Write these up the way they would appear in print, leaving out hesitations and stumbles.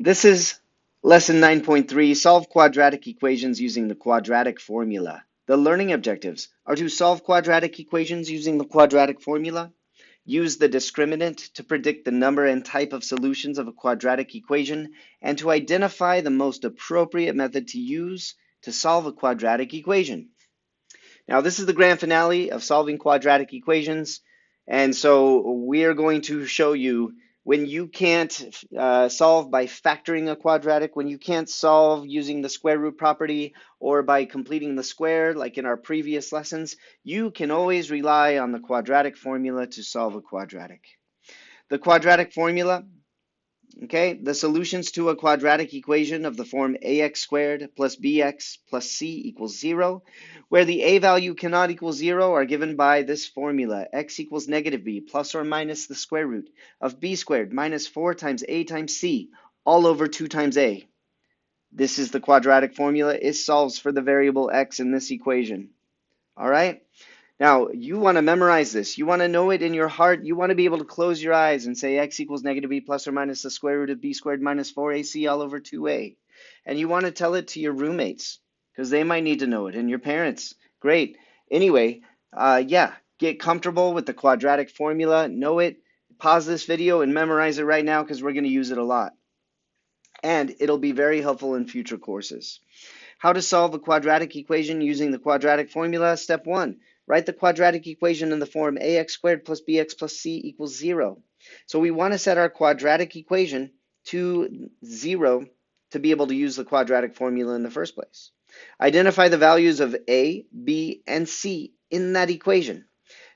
This is lesson 9.3, solve quadratic equations using the quadratic formula. The learning objectives are to solve quadratic equations using the quadratic formula, use the discriminant to predict the number and type of solutions of a quadratic equation, and to identify the most appropriate method to use to solve a quadratic equation. Now, this is the grand finale of solving quadratic equations. And so we are going to show you when you can't solve by factoring a quadratic, when you can't solve using the square root property or by completing the square, like in our previous lessons, you can always rely on the quadratic formula to solve a quadratic. The quadratic formula, okay, the solutions to a quadratic equation of the form ax squared plus bx plus c equals 0, where the a value cannot equal 0, are given by this formula. X equals negative b plus or minus the square root of b squared minus 4 times a times c all over 2 times a. This is the quadratic formula. It solves for the variable x in this equation. All right? Now, you want to memorize this. You want to know it in your heart. You want to be able to close your eyes and say x equals negative b plus or minus the square root of b squared minus 4ac all over 2a. And you want to tell it to your roommates because they might need to know it, and your parents. Great. Anyway, yeah, get comfortable with the quadratic formula. Know it. Pause this video and memorize it right now because we're going to use it a lot. And it'll be very helpful in future courses. How to solve a quadratic equation using the quadratic formula. Step 1. Write the quadratic equation in the form ax squared plus bx plus c equals 0. So we want to set our quadratic equation to 0 to be able to use the quadratic formula in the first place. Identify the values of a, b, and c in that equation.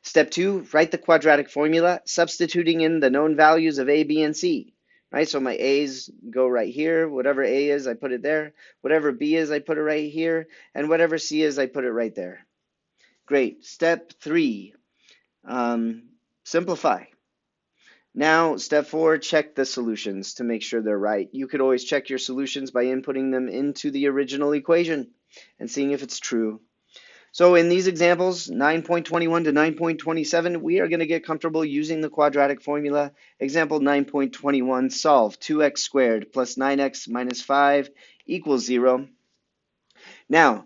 Step 2. Write the quadratic formula, substituting in the known values of a, b, and c. Right, so my A's go right here. Whatever A is, I put it there. Whatever B is, I put it right here. And whatever C is, I put it right there. Great. Step 3, simplify. Now, step 4, check the solutions to make sure they're right. You could always check your solutions by inputting them into the original equation and seeing if it's true. So in these examples, 9.21 to 9.27, we are going to get comfortable using the quadratic formula. Example 9.21, solve 2x squared plus 9x minus 5 equals 0. Now,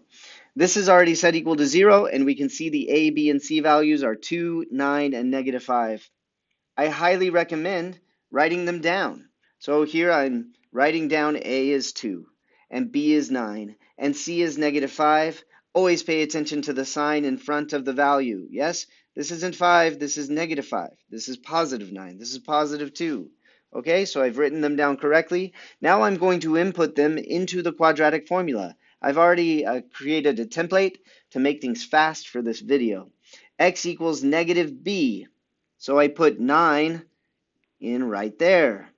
this is already set equal to 0, and we can see the a, b, and c values are 2, 9, and negative 5. I highly recommend writing them down. So here I'm writing down a is 2, and b is 9, and c is negative 5. Always pay attention to the sign in front of the value. Yes, this isn't 5, this is negative 5. This is positive 9, this is positive 2. Okay, so I've written them down correctly. Now I'm going to input them into the quadratic formula. I've already created a template to make things fast for this video. X equals negative b. So I put 9 in right there.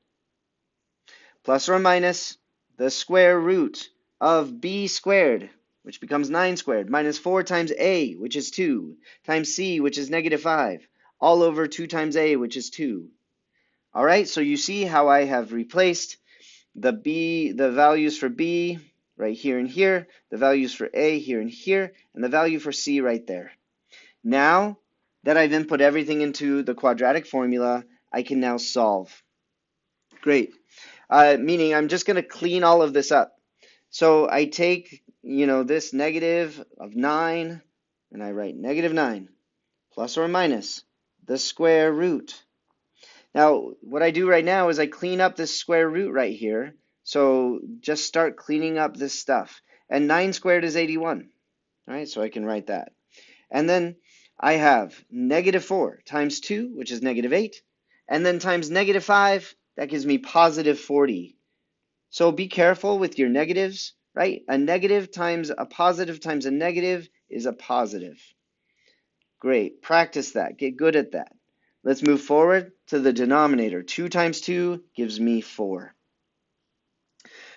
Plus or minus the square root of b squared, which becomes 9 squared, minus 4 times a, which is 2, times c, which is negative 5, all over 2 times a, which is 2. All right, so you see how I have replaced the values for b right here and here, the values for a here and here, and the value for c right there. Now that I've input everything into the quadratic formula, I can now solve. Great. Meaning I'm just going to clean all of this up. So I take, this negative of 9, and I write negative 9 plus or minus the square root. Now, what I do right now is I clean up this square root right here. So just start cleaning up this stuff. And 9 squared is 81. All right, so I can write that. And then I have negative 4 times 2, which is negative 8. And then times negative 5, that gives me positive 40. So be careful with your negatives, right? A negative times a negative is a positive. Great. Practice that. Get good at that. Let's move forward to the denominator. 2 times 2 gives me 4.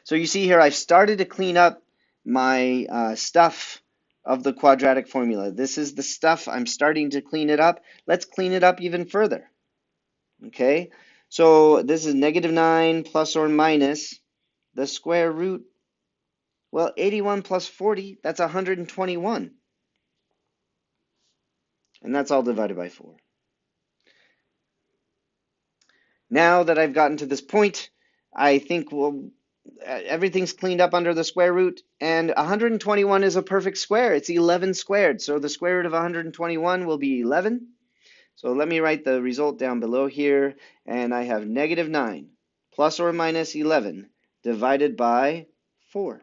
So you see here I've started to clean up my stuff of the quadratic formula. This is the stuff. I'm starting to clean it up. Let's clean it up even further. Okay, so this is negative 9 plus or minus the square root. Well, 81 plus 40, that's 121. And that's all divided by 4. Now that I've gotten to this point, I think everything's cleaned up under the square root, and 121 is a perfect square. It's 11 squared, so the square root of 121 will be 11. So let me write the result down below here, and I have negative 9 plus or minus 11 divided by 4.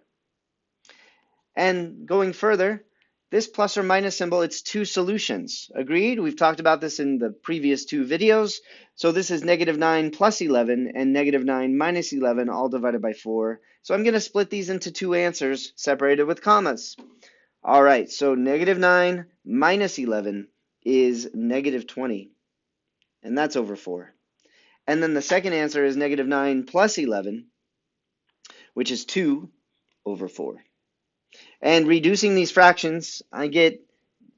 And going further, this plus or minus symbol, it's two solutions. Agreed? We've talked about this in the previous two videos. So this is negative 9 plus 11 and negative 9 minus 11, all divided by 4. So I'm going to split these into two answers separated with commas. All right, so negative 9 minus 11 is negative 20, and that's over 4. And then the second answer is negative 9 plus 11, which is 2 over 4. And reducing these fractions, I get,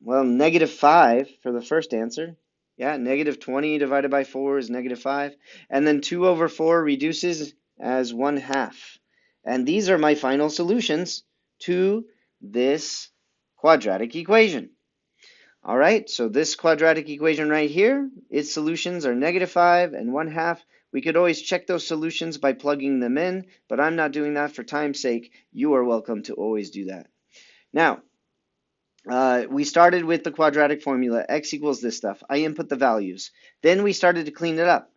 well, negative 5 for the first answer. Yeah, negative 20 divided by 4 is negative 5. And then 2 over 4 reduces as 1/2. And these are my final solutions to this quadratic equation. All right, so this quadratic equation right here, its solutions are negative 5 and 1/2. We could always check those solutions by plugging them in, but I'm not doing that for time's sake. You are welcome to always do that. Now, we started with the quadratic formula, x equals this stuff. I input the values. Then we started to clean it up.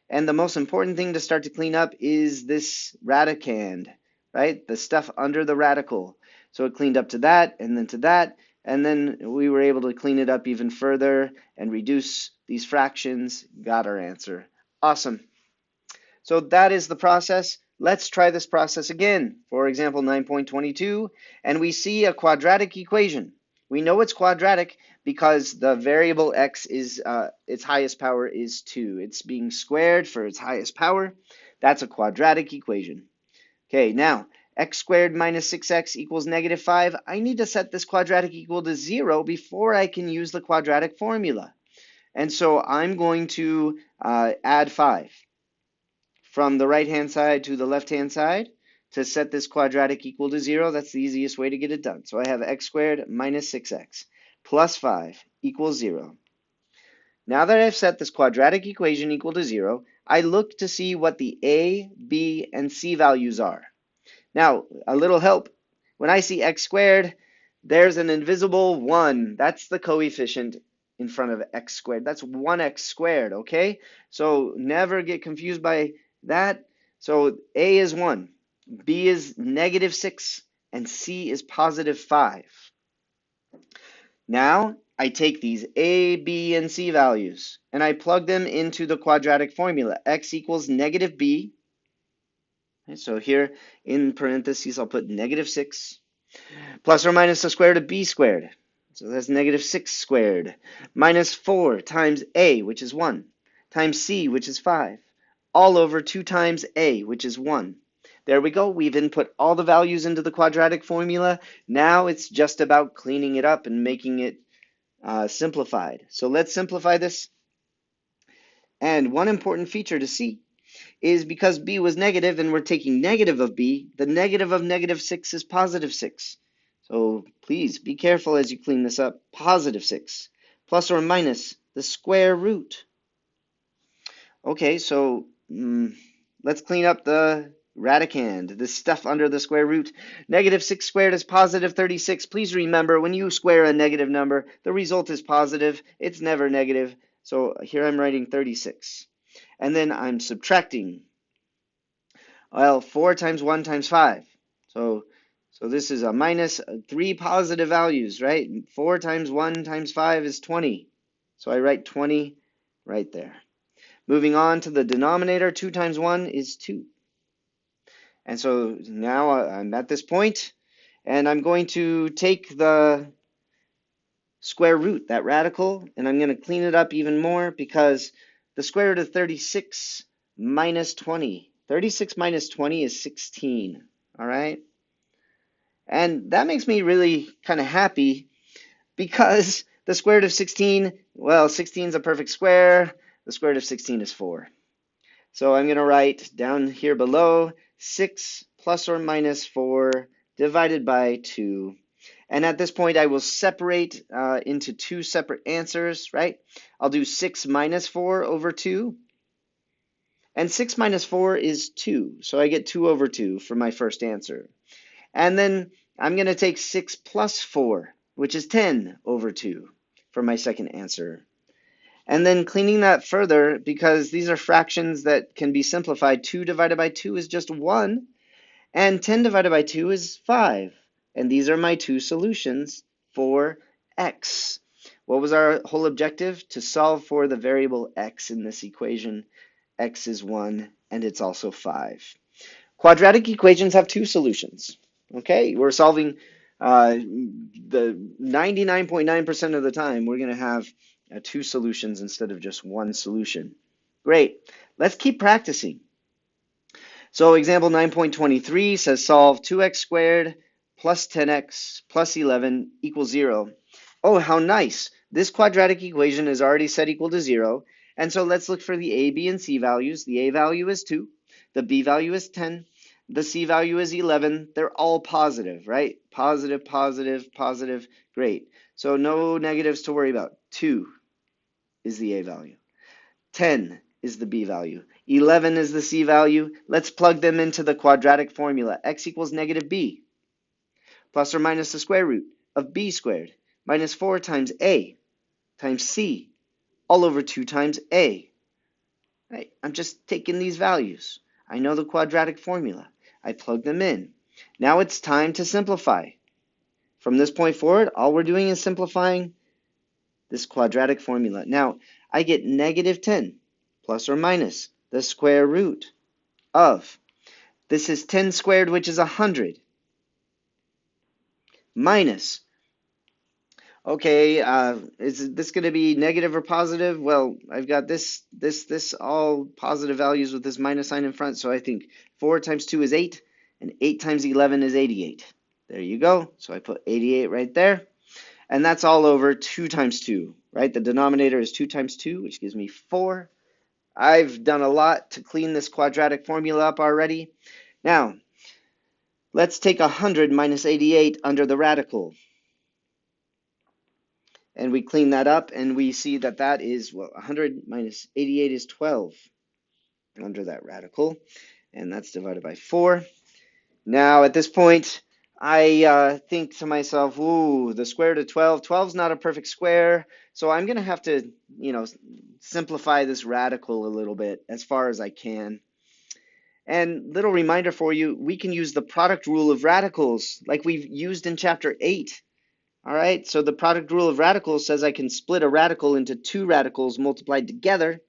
And the most important thing to start to clean up is this radicand, right? The stuff under the radical. So it cleaned up to that, and then we were able to clean it up even further and reduce these fractions, got our answer. Awesome. So that is the process. Let's try this process again. For example, 9.22, and we see a quadratic equation. We know it's quadratic because the variable x is, its highest power is 2. It's being squared for its highest power. That's a quadratic equation. Okay, now, x squared minus 6x equals negative 5. I need to set this quadratic equal to 0 before I can use the quadratic formula. And so I'm going to add 5 from the right-hand side to the left-hand side to set this quadratic equal to 0. That's the easiest way to get it done. So I have x squared minus 6x plus 5 equals 0. Now that I've set this quadratic equation equal to 0, I look to see what the a, b, and c values are. Now, a little help. When I see x squared, there's an invisible 1. That's the coefficient in front of x squared. That's 1x squared, okay? So never get confused by that. So a is 1, b is negative 6, and c is positive 5. Now I take these a, b, and c values, and I plug them into the quadratic formula. X equals negative b. So here in parentheses, I'll put negative 6 plus or minus the square root of b squared. So that's negative 6 squared minus 4 times a, which is 1, times c, which is 5, all over 2 times a, which is 1. There we go. We've input all the values into the quadratic formula. Now it's just about cleaning it up and making it simplified. So let's simplify this. And one important feature to see is because b was negative and we're taking negative of b, the negative of negative 6 is positive 6. So please be careful as you clean this up. Positive 6 plus or minus the square root. Okay, so let's clean up the radicand, the stuff under the square root. Negative 6 squared is positive 36. Please remember, when you square a negative number, the result is positive. It's never negative. So here I'm writing 36. And then I'm subtracting. Well, 4 times 1 times 5. So this is a minus 3 positive values, right? 4 times 1 times 5 is 20. So I write 20 right there. Moving on to the denominator, 2 times 1 is 2. And so now I'm at this point, and I'm going to take the square root, that radical, and I'm going to clean it up even more because the square root of 36 minus 20. 36 minus 20 is 16, all right? And that makes me really kind of happy because the square root of 16, well, 16 is a perfect square. The square root of 16 is 4. So I'm going to write down here below 6 plus or minus 4 divided by 2. And at this point, I will separate into two separate answers, right? I'll do 6 minus 4 over 2. And 6 minus 4 is 2, so I get 2 over 2 for my first answer. And then I'm going to take 6 plus 4, which is 10 over 2 for my second answer. And then cleaning that further, because these are fractions that can be simplified, 2 divided by 2 is just 1, and 10 divided by 2 is 5. And these are my two solutions for x. What was our whole objective? To solve for the variable x in this equation. X is 1, and it's also 5. Quadratic equations have two solutions. Okay, we're solving the 99.9% of the time, we're going to have two solutions instead of just one solution. Great. Let's keep practicing. So example 9.23 says solve 2x squared plus 10x plus 11 equals 0. Oh, how nice. This quadratic equation is already set equal to 0. And so let's look for the a, b, and c values. The a value is 2. The b value is 10. The c value is 11. They're all positive, right? Positive, positive, positive. Great. So no negatives to worry about. 2 is the a value. 10 is the b value. 11 is the c value. Let's plug them into the quadratic formula. X equals negative b, plus or minus the square root of b squared, minus 4 times a times c, all over 2 times a. Right? I'm just taking these values. I know the quadratic formula. I plug them in. Now it's time to simplify. From this point forward, all we're doing is simplifying this quadratic formula. Now, I get negative 10 plus or minus the square root of, this is 10 squared, which is 100, minus, okay, is this going to be negative or positive? Well, I've got this, all positive values with this minus sign in front, so I think 4 times 2 is 8, and 8 times 11 is 88. There you go. So I put 88 right there. And that's all over 2 times 2, right? The denominator is 2 times 2, which gives me 4. I've done a lot to clean this quadratic formula up already. Now, let's take 100 minus 88 under the radical. And we clean that up, and we see that that is, well, 100 minus 88 is 12 under that radical. And that's divided by 4. Now, at this point, I think to myself, ooh, the square root of 12. 12 is not a perfect square, so I'm going to have to, simplify this radical a little bit as far as I can. And little reminder for you, we can use the product rule of radicals like we've used in chapter 8. All right, so the product rule of radicals says I can split a radical into two radicals multiplied together,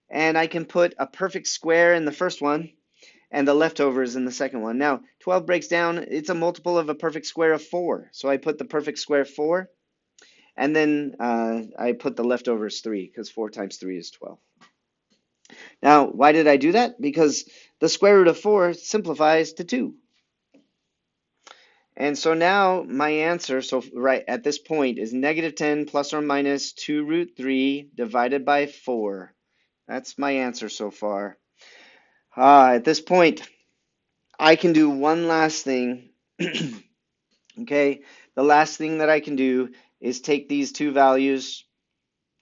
and I can put a perfect square in the first one and the leftovers in the second one. Now, 12 breaks down, it's a multiple of a perfect square of 4. So I put the perfect square 4, and then I put the leftovers 3, because 4 times 3 is 12. Now, why did I do that? Because the square root of 4 simplifies to 2. And so now my answer, so right at this point, is negative 10 plus or minus 2 root 3 divided by 4. That's my answer so far. At this point, I can do one last thing. Okay, the last thing that I can do is take these two values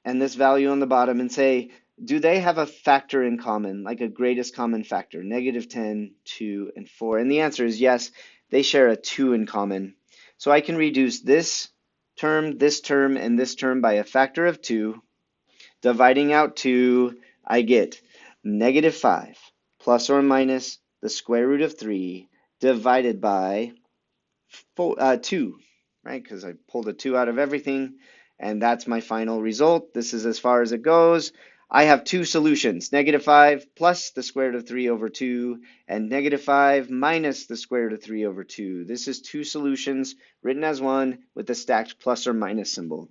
and this value on the bottom and say, do they have a factor in common, like a greatest common factor? Negative 10, 2, and 4. And the answer is yes, they share a 2 in common. So I can reduce this term, and this term by a factor of 2. Dividing out 2, I get negative 5 plus or minus the square root of 3 divided by 2, right? Because I pulled a 2 out of everything, and that's my final result. This is as far as it goes. I have two solutions, negative 5 plus the square root of 3 over 2, and negative 5 minus the square root of 3 over 2. This is two solutions written as one with the stacked plus or minus symbol.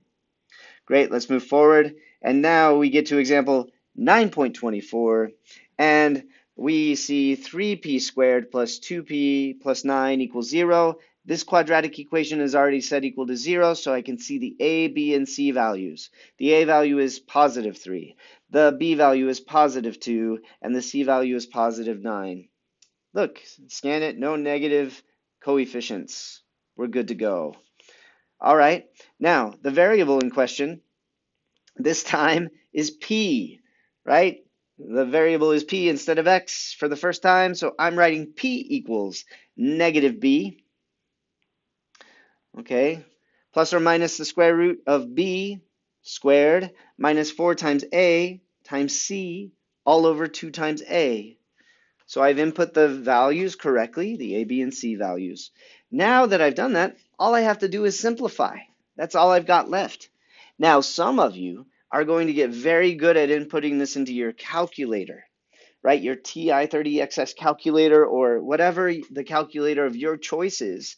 Great, let's move forward. And now we get to example 9.24, and we see 3p squared plus 2p plus 9 equals 0. This quadratic equation is already set equal to 0, so I can see the a, b, and c values. The a value is positive 3. The b value is positive 2, and the c value is positive 9. Look, scan it, no negative coefficients. We're good to go. All right, now the variable in question this time is p, right? The variable is p instead of x for the first time, so I'm writing p equals negative b, okay? Plus or minus the square root of b squared minus 4 times a times c all over 2 times a. So I've input the values correctly, the a, b, and c values. Now that I've done that, all I have to do is simplify. That's all I've got left. Now, some of you are going to get very good at inputting this into your calculator, right? Your TI-30XS calculator or whatever the calculator of your choice is.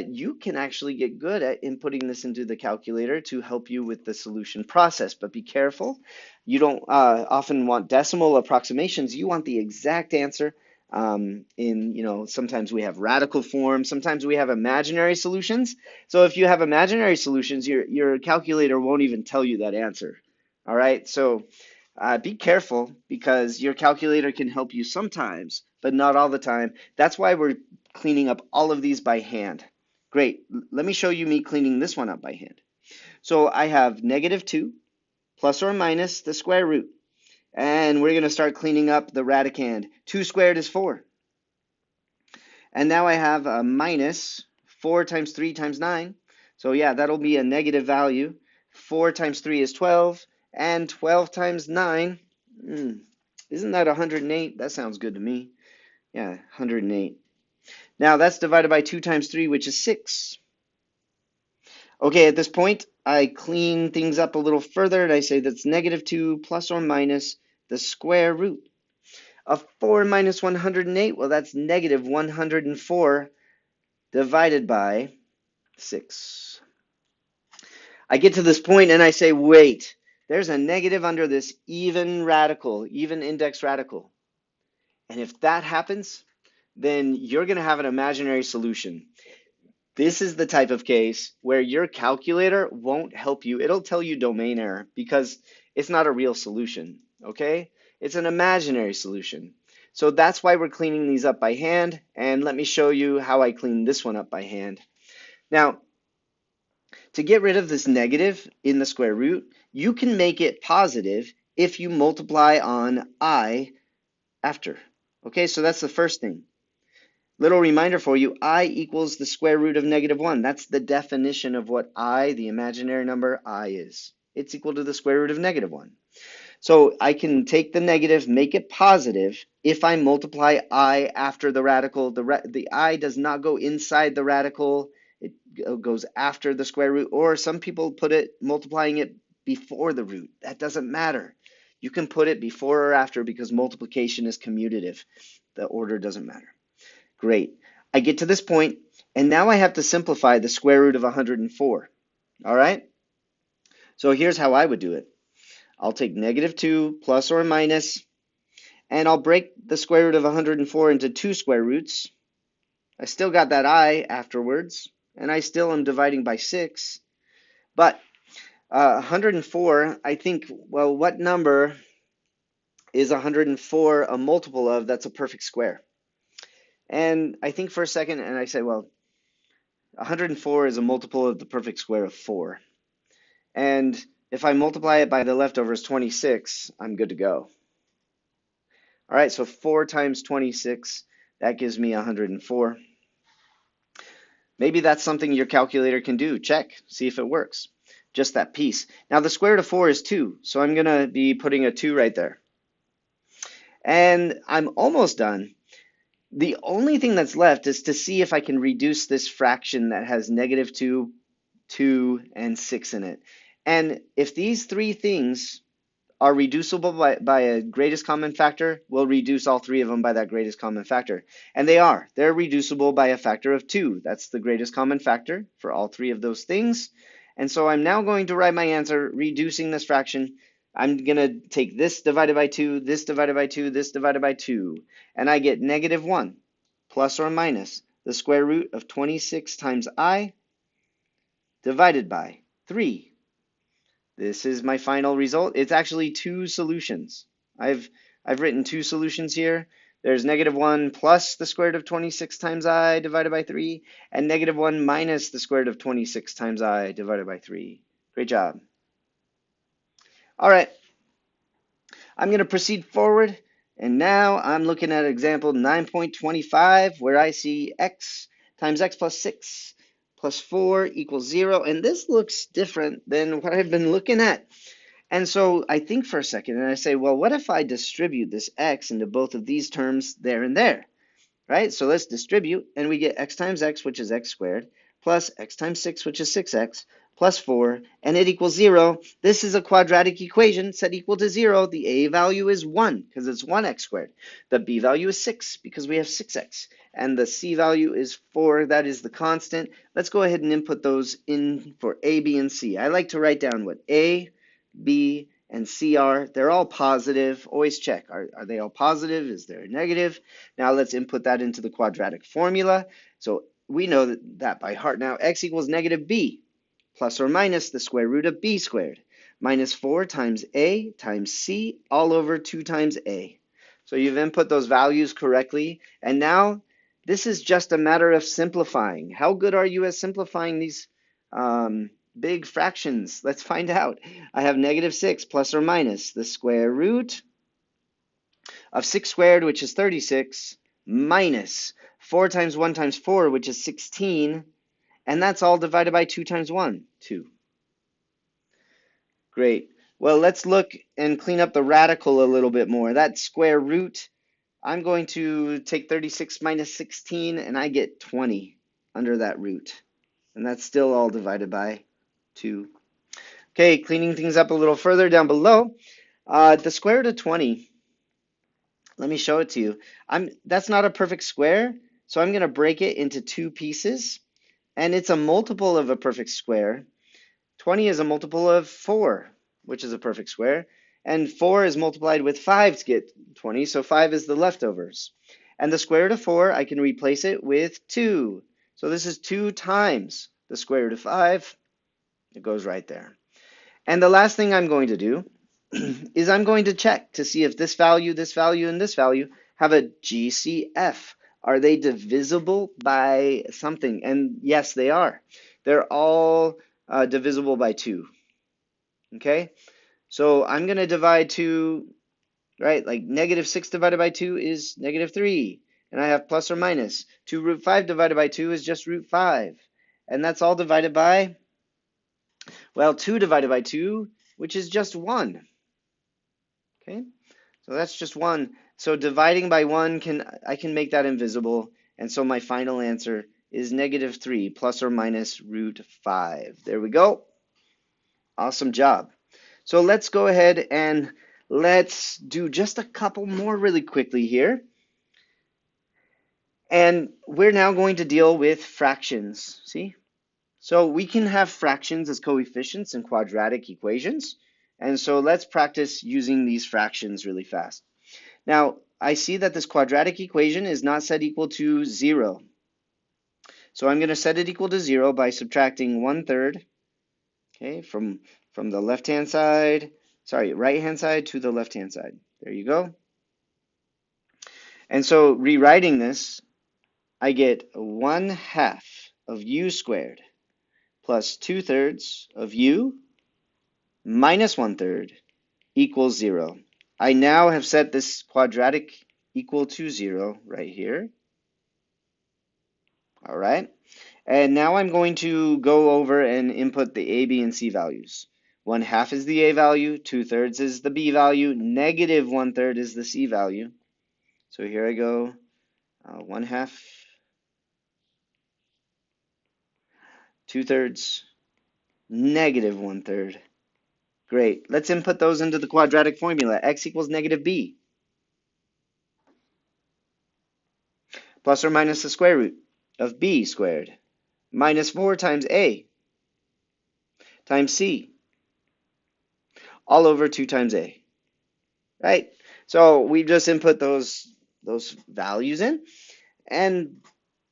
You can actually get good at inputting this into the calculator to help you with the solution process, but be careful. You don't often want decimal approximations. You want the exact answer. Sometimes we have radical form, sometimes we have imaginary solutions. So if you have imaginary solutions, your calculator won't even tell you that answer. All right, so be careful because your calculator can help you sometimes, but not all the time. That's why we're cleaning up all of these by hand. Great. Let me show you me cleaning this one up by hand. So I have negative 2 plus or minus the square root. And we're going to start cleaning up the radicand. 2 squared is 4. And now I have a minus 4 times 3 times 9. So yeah, that'll be a negative value. 4 times 3 is 12. And 12 times 9, isn't that 108? That sounds good to me. Yeah, 108. Now that's divided by 2 times 3, which is 6. Okay, at this point, I clean things up a little further, and I say that's negative 2 plus or minus the square root of 4 minus 108. Well, that's negative 104 divided by 6. I get to this point and I say, wait, there's a negative under this even radical, even index radical. And if that happens, then you're going to have an imaginary solution. This is the type of case where your calculator won't help you. It'll tell you domain error because it's not a real solution, okay? It's an imaginary solution. So that's why we're cleaning these up by hand, and let me show you how I clean this one up by hand. Now, to get rid of this negative in the square root, you can make it positive if you multiply on I after. Okay, so that's the first thing. Little reminder for you, I equals the square root of negative 1. That's the definition of what I, the imaginary number I, is. It's equal to the square root of negative 1. So I can take the negative, make it positive if I multiply I after the radical. The I does not go inside the radical. It goes after the square root. Or some people put it, multiplying it before the root. That doesn't matter. You can put it before or after because multiplication is commutative. The order doesn't matter. Great. I get to this point, and now I have to simplify the square root of 104. All right? So here's how I would do it. I'll take negative 2 plus or minus, and I'll break the square root of 104 into 2 square roots. I still got that I afterwards, and I still am dividing by 6. But 104, I think, well, what number is 104 a multiple of that's a perfect square? And I think for a second, and I say, well, 104 is a multiple of the perfect square of 4. And if I multiply it by the leftovers 26, I'm good to go. All right, so 4 times 26, that gives me 104. Maybe that's something your calculator can do. Check, see if it works. Just that piece. Now the square root of 4 is 2, so I'm going to be putting a 2 right there. And I'm almost done. The only thing that's left is to see if I can reduce this fraction that has negative 2, 2, and 6 in it. And if these three things are reducible by a greatest common factor, we'll reduce all three of them by that greatest common factor. And they are. They're reducible by a factor of 2. That's the greatest common factor for all three of those things. And so I'm now going to write my answer reducing this fraction. I'm going to take this divided by 2, this divided by 2, this divided by 2, and I get negative 1 plus or minus the square root of 26 times I divided by 3. This is my final result. It's actually 2 solutions. I've written 2 solutions here. There's negative 1 plus the square root of 26 times I divided by 3, and negative 1 minus the square root of 26 times I divided by 3. Great job. All right. I'm going to proceed forward, and now I'm looking at example 9.25, where I see x times x plus 6 plus 4 equals 0, and this looks different than what I've been looking at. And so I think for a second, and I say, well, what if I distribute this x into both of these terms there and there? Right? So let's distribute, and we get x times x, which is x squared, plus x times 6, which is 6x, plus 4, and it equals 0. This is a quadratic equation set equal to 0. The a value is 1, because it's 1x squared. The b value is 6, because we have 6x. And the c value is 4. That is the constant. Let's go ahead and input those in for a, b, and c. I like to write down what a, b, and C are. They're all positive. Always check. Are they all positive? Is there a negative? Now let's input that into the quadratic formula. So we know that by heart now. X equals negative b plus or minus the square root of b squared minus 4 times a times c all over 2 times a. So you've input those values correctly. And now this is just a matter of simplifying. How good are you at simplifying these big fractions? Let's find out. I have negative 6 plus or minus the square root of 6 squared, which is 36, minus 4 times 1 times 4, which is 16, and that's all divided by 2 times 1, 2. Great. Well, let's look and clean up the radical a little bit more. That square root, I'm going to take 36 minus 16, and I get 20 under that root. And that's still all divided by 2. Okay, cleaning things up a little further down below, the square root of 20, let me show it to you. That's not a perfect square, so I'm going to break it into 2 pieces, and it's a multiple of a perfect square. 20 is a multiple of 4, which is a perfect square, and 4 is multiplied with 5 to get 20, so 5 is the leftovers. And the square root of 4, I can replace it with 2. So this is 2 times the square root of 5. It goes right there. And the last thing I'm going to do is I'm going to check to see if this value, and this value have a GCF. Are they divisible by something? And yes, they are. They're all divisible by 2. Okay? So I'm going to divide 2, right? Like negative 6 divided by 2 is negative 3. And I have plus or minus. 2 root 5 divided by 2 is just root 5. And that's all divided by, well, 2 divided by 2, which is just 1. Okay, so that's just 1. So dividing by 1, I can make that invisible. And so my final answer is negative 3 plus or minus root 5. There we go. Awesome job. So let's go ahead and let's do just a couple more really quickly here. And we're now going to deal with fractions. See? So we can have fractions as coefficients in quadratic equations. And so let's practice using these fractions really fast. Now, I see that this quadratic equation is not set equal to 0. So I'm going to set it equal to 0 by subtracting 1/3, okay, from the left-hand side, right-hand side to the left-hand side. There you go. And so rewriting this, I get 1/2 of u squared plus 2/3 of u minus 1/3 equals 0. I now have set this quadratic equal to 0 right here. All right. And now I'm going to go over and input the a, b, and c values. 1/2 is the a value, 2/3 is the b value, negative 1/3 is the c value. So here I go, 1/2, 2/3, negative 1/3. Great. Let's input those into the quadratic formula. X equals negative b. Plus or minus the square root of b squared minus 4 times a times c all over 2 times a. Right? So we just input those values in, and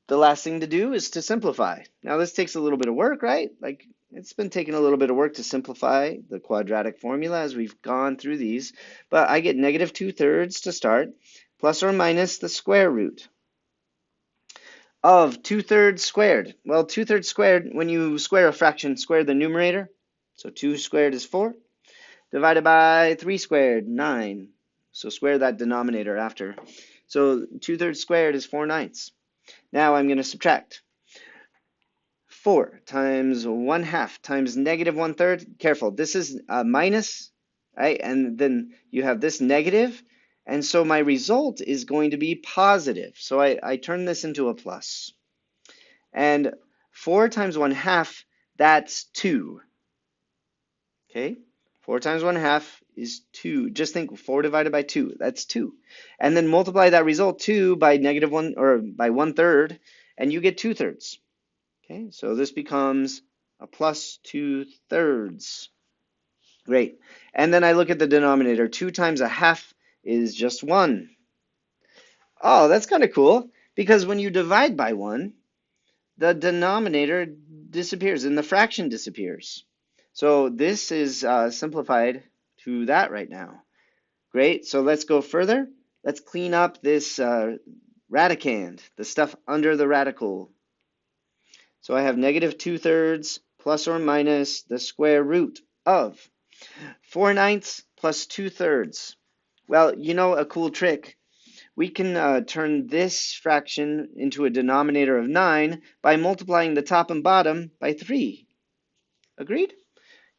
the last thing to do is to simplify. Now this takes a little bit of work, right? Like it's been taking a little bit of work to simplify the quadratic formula as we've gone through these, but I get negative 2/3 to start, plus or minus the square root of 2/3 squared. Well, 2/3 squared, when you square a fraction, square the numerator. So 2 squared is 4, divided by 3 squared, 9. So square that denominator after. So 2/3 squared is 4/9. Now I'm going to subtract. 4 times 1/2 times negative 1/3. Careful, this is a minus, right? And then you have this negative, and so my result is going to be positive. So I turn this into a plus. And 4 times 1/2, that's 2. Okay? 4 times 1/2 is 2. Just think 4 divided by 2, that's 2. And then multiply that result 2 by negative 1 or by 1/3, and you get 2/3. Okay, so this becomes a plus 2/3. Great. And then I look at the denominator. 2 times 1/2 is just 1. Oh, that's kind of cool, because when you divide by 1, the denominator disappears and the fraction disappears. So this is simplified to that right now. Great, so let's go further. Let's clean up this radicand, the stuff under the radical. So I have negative 2/3 plus or minus the square root of 4/9 plus 2/3. Well, you know a cool trick. We can turn this fraction into a denominator of 9 by multiplying the top and bottom by 3. Agreed?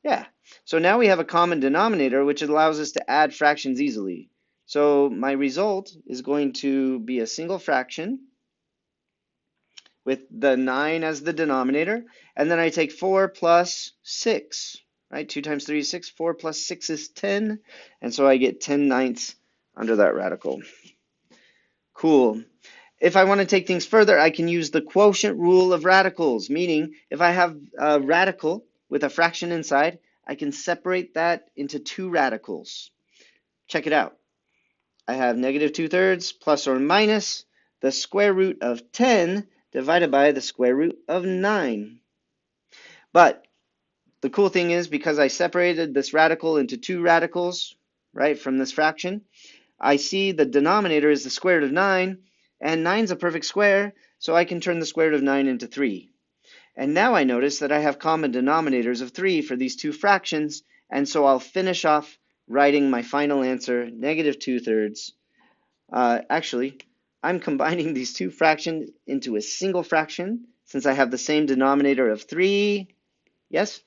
Yeah. So now we have a common denominator, which allows us to add fractions easily. So my result is going to be a single fraction with the 9 as the denominator, and then I take 4 plus 6, right? 2 times 3 is 6, 4 plus 6 is 10, and so I get 10/9 under that radical. Cool. If I want to take things further, I can use the quotient rule of radicals, meaning if I have a radical with a fraction inside, I can separate that into 2 radicals. Check it out. I have negative 2/3 plus or minus the square root of 10 divided by the square root of 9. But the cool thing is, because I separated this radical into 2 radicals, right, from this fraction, I see the denominator is the square root of 9, and 9 is a perfect square, so I can turn the square root of 9 into 3. And now I notice that I have common denominators of 3 for these 2 fractions, and so I'll finish off writing my final answer, negative 2/3. Actually, I'm combining these 2 fractions into a single fraction since I have the same denominator of 3. Yes?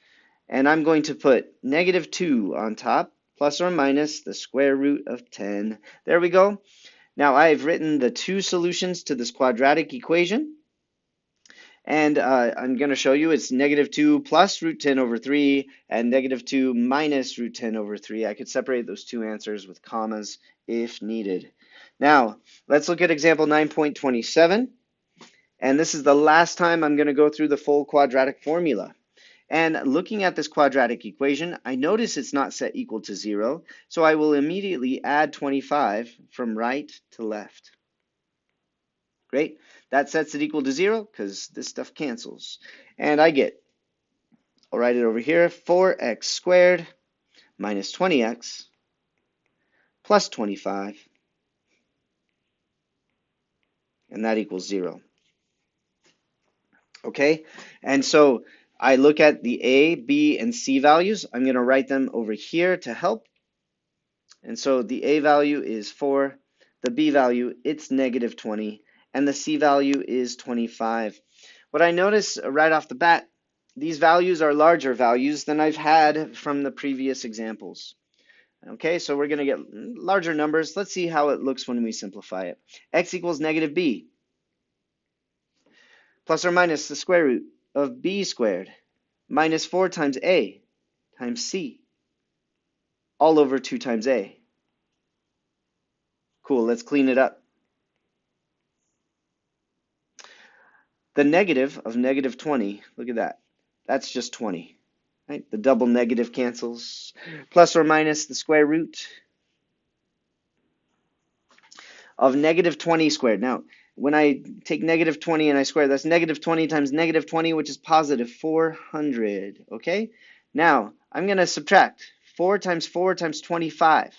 And I'm going to put negative 2 on top, plus or minus the square root of 10. There we go. Now I've written the 2 solutions to this quadratic equation. And I'm going to show you it's negative 2 plus root 10 over 3 and negative 2 minus root 10 over 3. I could separate those 2 answers with commas if needed. Now, let's look at example 9.27. And this is the last time I'm going to go through the full quadratic formula. And looking at this quadratic equation, I notice it's not set equal to 0, so I will immediately add 25 from right to left. Great. That sets it equal to 0 because this stuff cancels. And I get, I'll write it over here, 4x squared minus 20x plus 25, and that equals 0. Okay, and so I look at the a, b, and c values. I'm going to write them over here to help. And so the a value is 4, the b value, it's negative 20, and the c value is 25. What I notice right off the bat, these values are larger values than I've had from the previous examples. Okay, so we're going to get larger numbers. Let's see how it looks when we simplify it. X equals negative b, plus or minus the square root of b squared, minus 4 times a times c, all over 2 times a. Cool, let's clean it up. The negative of negative 20, look at that. That's just 20. Right? The double negative cancels. Plus or minus the square root of negative 20 squared. Now, when I take negative 20 and I square, that's negative 20 times negative 20, which is positive 400. Okay? Now, I'm going to subtract 4 times 25.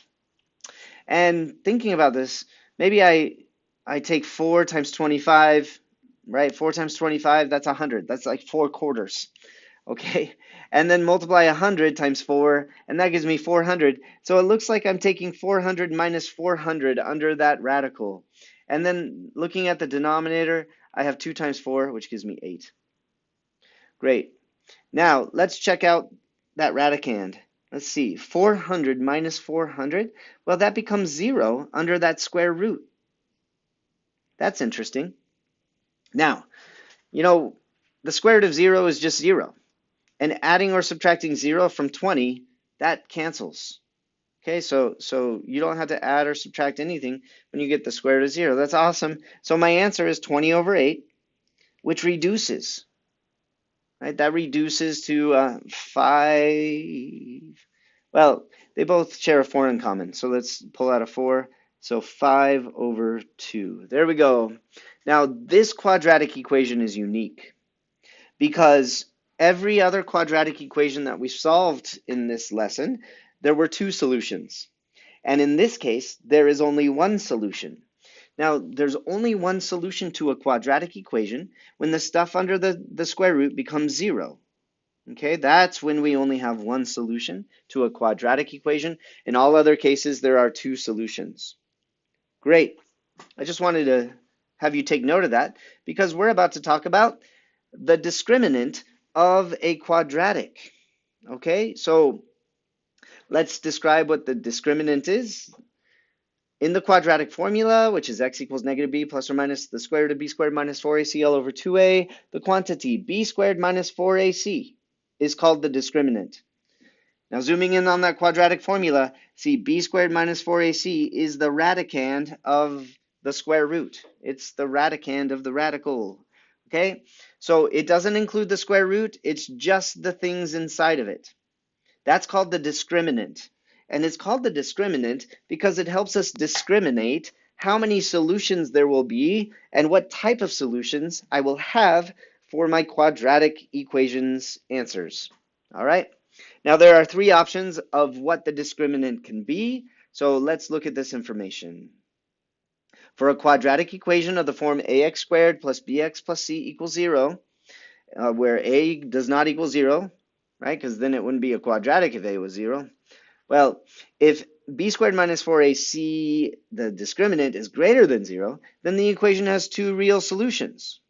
And thinking about this, maybe I take 4 times 25, right? 4 times 25, that's 100. That's like 4 quarters. okay? And then multiply 100 times 4, and that gives me 400. So it looks like I'm taking 400 minus 400 under that radical. And then looking at the denominator, I have 2 times 4, which gives me 8. Great. Now, let's check out that radicand. Let's see, 400 minus 400. Well, that becomes 0 under that square root. That's interesting. Now, you know, the square root of 0 is just 0. And adding or subtracting 0 from 20, that cancels. Okay, so you don't have to add or subtract anything when you get the square root of 0. That's awesome. So my answer is 20 over 8, which reduces. Right? That reduces to 5. Well, they both share a 4 in common. So let's pull out a 4. So 5 over 2. There we go. Now, this quadratic equation is unique because every other quadratic equation that we solved in this lesson, there were 2 solutions. And in this case, there is only one solution. Now, there's only one solution to a quadratic equation when the stuff under the square root becomes 0. Okay, that's when we only have one solution to a quadratic equation. In all other cases, there are 2 solutions. Great. I just wanted to have you take note of that because we're about to talk about the discriminant of a quadratic. Okay, so let's describe what the discriminant is. In the quadratic formula, which is x equals negative b plus or minus the square root of b squared minus 4ac all over 2a, the quantity b squared minus 4ac is called the discriminant. Now zooming in on that quadratic formula, see b squared minus 4ac is the radicand of the square root. It's the radicand of the radical. Okay, so it doesn't include the square root, it's just the things inside of it. That's called the discriminant. And it's called the discriminant because it helps us discriminate how many solutions there will be and what type of solutions I will have for my quadratic equations answers. All right. Now there are 3 options of what the discriminant can be. So let's look at this information. For a quadratic equation of the form ax squared plus bx plus c equals 0, where a does not equal 0, right? Because then it wouldn't be a quadratic if a was 0. Well, if b squared minus 4ac, the discriminant, is greater than 0, then the equation has 2 real solutions.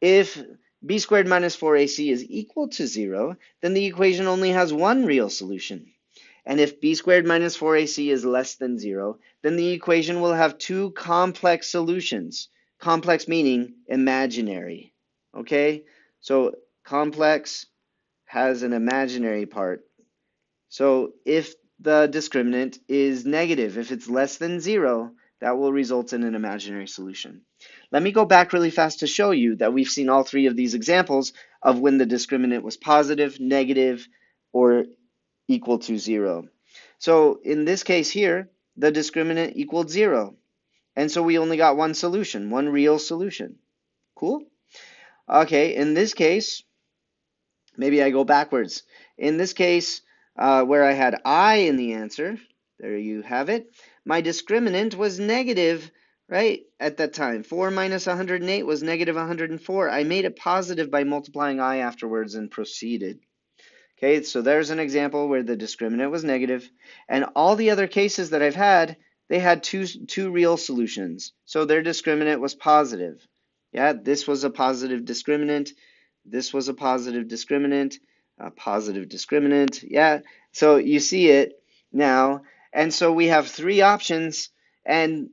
If b squared minus 4ac is equal to 0, then the equation only has 1 real solution. And if b squared minus 4ac is less than 0, then the equation will have 2 complex solutions. Complex meaning imaginary. Okay? So complex has an imaginary part. So if the discriminant is negative, if it's less than 0, that will result in an imaginary solution. Let me go back really fast to show you that we've seen all 3 of these examples of when the discriminant was positive, negative, or equal to 0. So in this case here, the discriminant equaled 0. And so we only got one solution, one real solution. Cool? Okay, in this case, maybe I go backwards. In this case, where I had I in the answer, there you have it, my discriminant was negative, right, at that time. 4 minus 108 was negative 104. I made it positive by multiplying I afterwards and proceeded. Okay, so there's an example where the discriminant was negative, and all the other cases that I've had, they had two real solutions. So their discriminant was positive. Yeah, this was a positive discriminant. This was a positive discriminant. A positive discriminant. Yeah, so you see it now. And so we have 3 options, and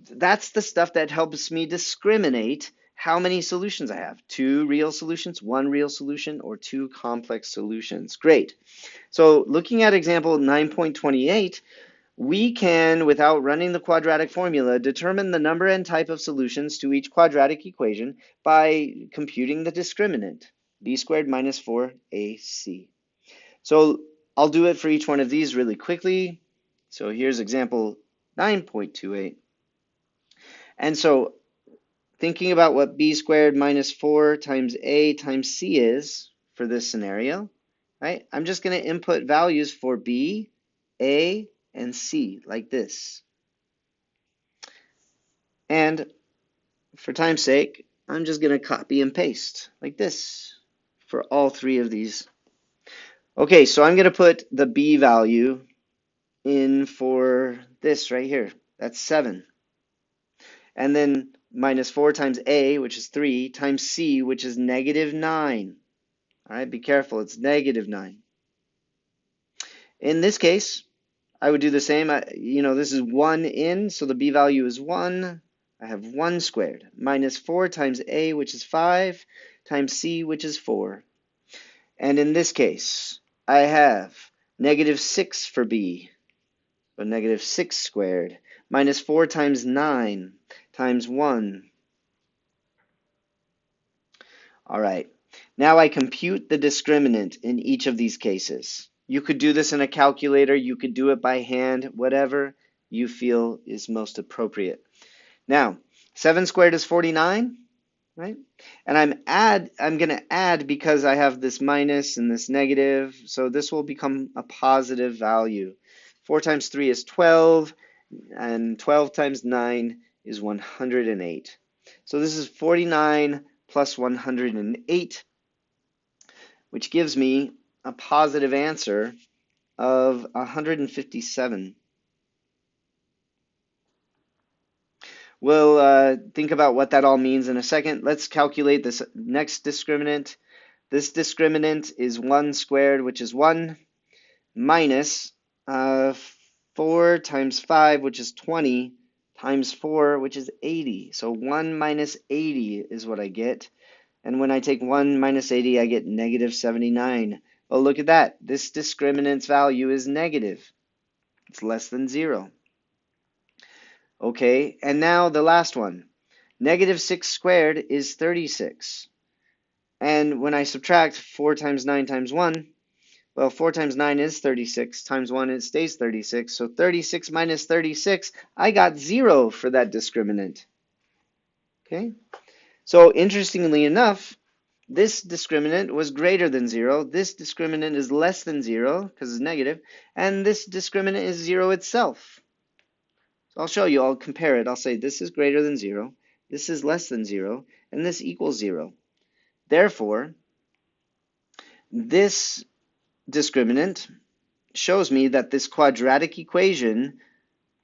that's the stuff that helps me discriminate how many solutions I have. 2 real solutions, 1 real solution, or 2 complex solutions. Great. So looking at example 9.28, we can, without running the quadratic formula, determine the number and type of solutions to each quadratic equation by computing the discriminant, b squared minus 4ac. So I'll do it for each one of these really quickly. So here's example 9.28. And so thinking about what b squared minus 4 times a times c is for this scenario, right? I'm just going to input values for b, a, and c like this. And for time's sake, I'm just going to copy and paste like this. for all three of these. Okay, so I'm going to put the b value in for this right here. That's 7. And then minus 4 times a, which is 3, times c, which is negative 9. All right, be careful, it's negative 9. In this case, I would do the same. This is 1 in, so the b value is 1. I have 1 squared minus 4 times a, which is 5, times c, which is 4. And in this case, I have negative 6 for b, so negative 6 squared, minus 4 times 9 times 1. All right, now I compute the discriminant in each of these cases. You could do this in a calculator, you could do it by hand, whatever you feel is most appropriate. Now, 7 squared is 49, right? And I'm going to add because I have this minus and this negative, so this will become a positive value. 4 times 3 is 12, and 12 times 9 is 108. So this is 49 plus 108, which gives me a positive answer of 157. We'll think about what that all means in a second. Let's calculate this next discriminant. This discriminant is 1 squared, which is 1, minus 4 times 5, which is 20, times 4, which is 80. So 1 minus 80 is what I get. And when I take 1 minus 80, I get negative 79. Well, look at that. This discriminant's value is negative. It's less than 0. Okay, and now the last one. Negative 6 squared is 36. And when I subtract 4 times 9 times 1, well, 4 times 9 is 36. Times 1, it stays 36. So 36 minus 36, I got 0 for that discriminant. Okay? So interestingly enough, this discriminant was greater than 0. This discriminant is less than 0 because it's negative. And this discriminant is 0 itself. So I'll show you. I'll compare it. I'll say this is greater than 0. This is less than 0. And this equals 0. Therefore, this discriminant shows me that this quadratic equation,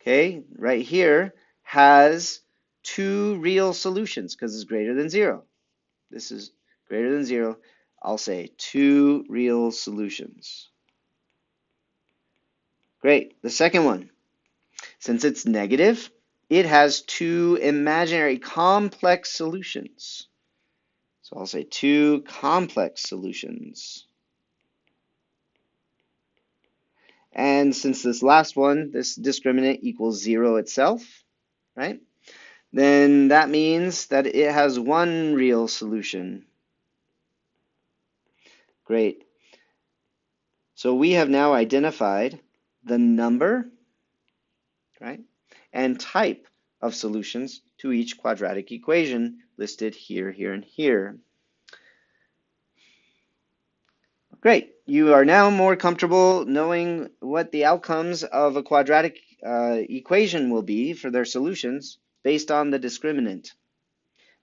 okay, right here, has two real solutions because it's greater than 0. This is greater than 0. I'll say two real solutions. Great. The second one, since it's negative, it has two imaginary complex solutions. So I'll say two complex solutions. And since this last one, this discriminant equals 0 itself, right? Then that means that it has one real solution. Great. So we have now identified the number, right, and type of solutions to each quadratic equation listed here, here, and here. Great. You are now more comfortable knowing what the outcomes of a quadratic equation will be for their solutions based on the discriminant.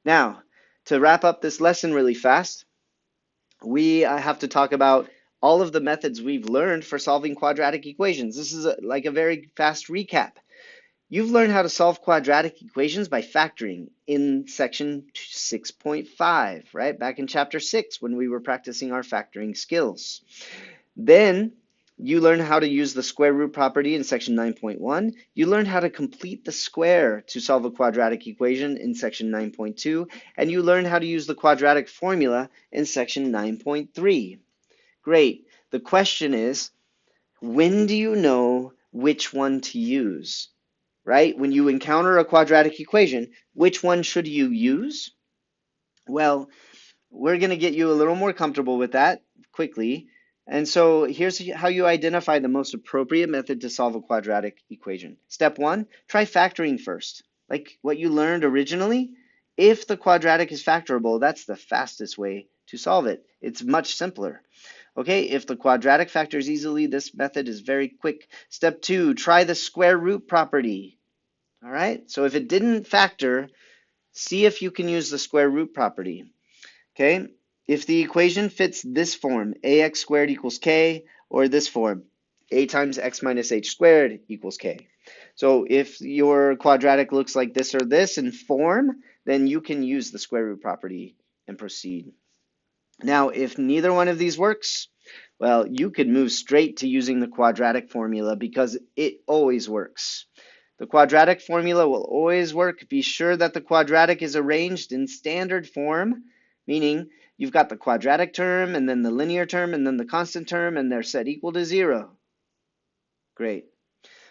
Now, to wrap up this lesson really fast, we have to talk about all of the methods we've learned for solving quadratic equations. This is like a very fast recap. You've learned how to solve quadratic equations by factoring in section 6.5, right? Back in chapter 6 when we were practicing our factoring skills. Then you learned how to use the square root property in section 9.1. You learned how to complete the square to solve a quadratic equation in section 9.2. And you learned how to use the quadratic formula in section 9.3. Great. The question is, when do you know which one to use? Right? When you encounter a quadratic equation, which one should you use? Well, we're going to get you a little more comfortable with that quickly. And so here's how you identify the most appropriate method to solve a quadratic equation. Step 1, try factoring first. Like what you learned originally, if the quadratic is factorable, that's the fastest way to solve it. It's much simpler. Okay, if the quadratic factors easily, this method is very quick. Step 2, try the square root property. All right, so if it didn't factor, see if you can use the square root property. Okay, If the equation fits this form, ax squared equals k, or this form, a times x minus h squared equals k. So if your quadratic looks like this or this in form, then you can use the square root property and proceed. Now, if neither one of these works, well, you could move straight to using the quadratic formula because it always works. The quadratic formula will always work. Be sure that the quadratic is arranged in standard form, meaning you've got the quadratic term and then the linear term and then the constant term, and they're set equal to 0. Great.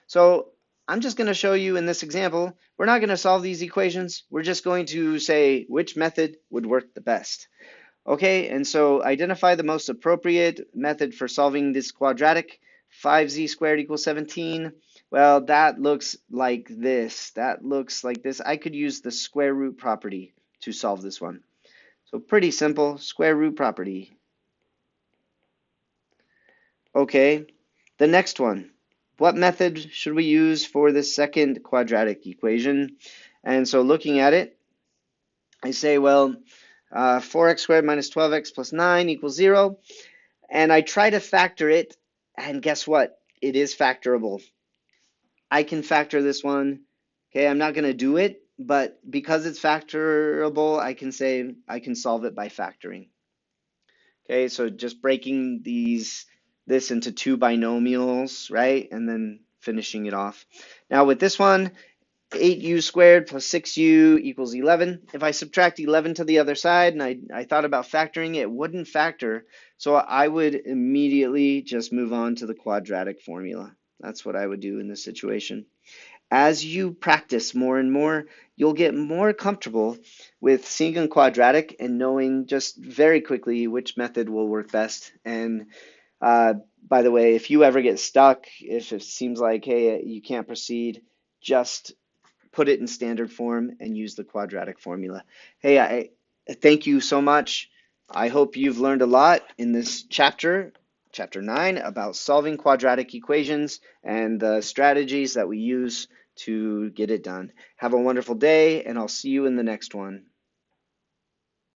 So I'm just going to show you in this example, we're not going to solve these equations. We're just going to say which method would work the best. Okay, and so identify the most appropriate method for solving this quadratic. 5z squared equals 17. Well, that looks like this. That looks like this. I could use the square root property to solve this one. So pretty simple, square root property. Okay, the next one. What method should we use for the second quadratic equation? And so looking at it, I say, well, 4x squared minus 12x plus 9 equals 0. And I try to factor it, and guess what? It is factorable. I can factor this one. Okay, I'm not going to do it, but because it's factorable, I can say I can solve it by factoring. Okay, so just breaking this into two binomials, right? And then finishing it off. Now with this one, 8u squared plus 6u equals 11. If I subtract 11 to the other side and I thought about factoring it, wouldn't factor. So I would immediately just move on to the quadratic formula. That's what I would do in this situation. As you practice more and more, you'll get more comfortable with seeing a quadratic and knowing just very quickly which method will work best. And by the way, if you ever get stuck, if it seems like, hey, you can't proceed, just put it in standard form and use the quadratic formula. Hey, I thank you so much. I hope you've learned a lot in this chapter, chapter 9, about solving quadratic equations and the strategies that we use to get it done. Have a wonderful day, and I'll see you in the next one.